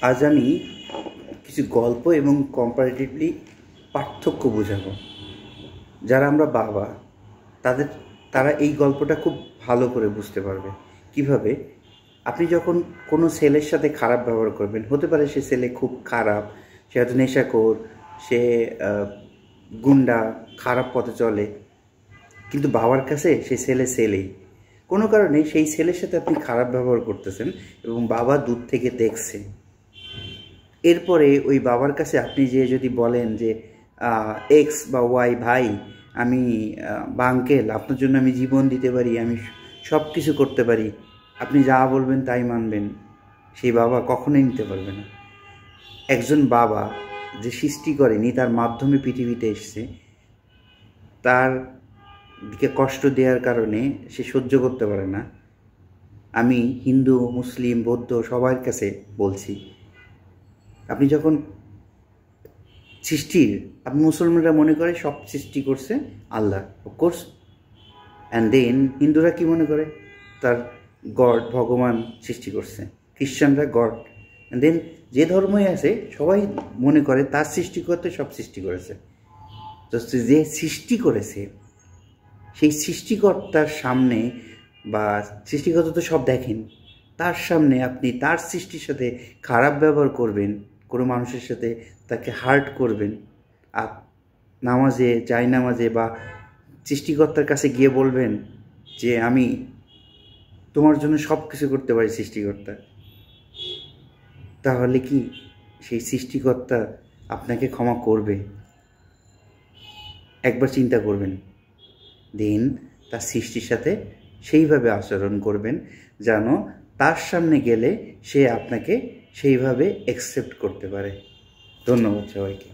আজ আমি কিছু গল্প এবং কম্পারেটিভলি পার্থক্য বোঝাবো। যারা আমরা বাবা তারা এই গল্পটা খুব ভালো করে বুঝতে পারবে। কিভাবে? আপনি যখন কোনো ছেলের সাথে খারাপ ব্যবহার করবেন, হতে পারে সে ছেলে খুব খারাপ, সে হয়তো নেশাখোর, সে গুন্ডা, খারাপ পথে চলে, কিন্তু বাবার কাছে সেই ছেলেই। কোনো কারণে সেই ছেলের সাথে আপনি খারাপ ব্যবহার করতেছেন এবং বাবা দূর থেকে দেখছে। এরপরে ওই বাবার কাছে আপনি যেয়ে যদি বলেন যে এক্স বা ওয়াই, ভাই আমি বা আঙ্কেল, আপনার জন্য আমি জীবন দিতে পারি, আমি সব কিছু করতে পারি, আপনি যা বলবেন তাই মানবেন, সেই বাবা কখনোই নিতে পারবে না। একজন বাবা যে সৃষ্টি করেনি, তার মাধ্যমে পৃথিবীতে এসছে, তার দিকে কষ্ট দেওয়ার কারণে সে সহ্য করতে পারে না। আমি হিন্দু, মুসলিম, বৌদ্ধ সবার কাছে বলছি, আপনি যখন সৃষ্টির, আপনি মুসলমানরা মনে করে সব সৃষ্টি করছে আল্লাহ, অফকোর্স। অ্যান্ড দেন হিন্দুরা কি মনে করে? তার গড, ভগবান সৃষ্টি করছে। খ্রিশ্চানরা গড। অ্যান্ড দেন যে ধর্মই আছে সবাই মনে করে তার সৃষ্টিকর্তা সব সৃষ্টি করেছে। তো যে সৃষ্টি করেছে সেই সৃষ্টিকর্তার সামনে, বা সৃষ্টিকর্তা তো সব দেখেন, তার সামনে আপনি তার সৃষ্টির সাথে খারাপ ব্যবহার করবেন, কোনো মানুষের সাথে তাকে হার্ট করবেন, আর নামাজে, জায়নামাজে বা সৃষ্টিকর্তার কাছে গিয়ে বলবেন যে আমি তোমার জন্য সব কিছু করতে পারি সৃষ্টিকর্তা, তাহলে কি সেই সৃষ্টিকর্তা আপনাকে ক্ষমা করবে? একবার চিন্তা করবেন। দেন তার সৃষ্টির সাথে সেইভাবে আচরণ করবেন যেন তার সামনে গেলে সে আপনাকে সেইভাবে অ্যাকসেপ্ট করতে পারে। ধন্যবাদ সবাইকে।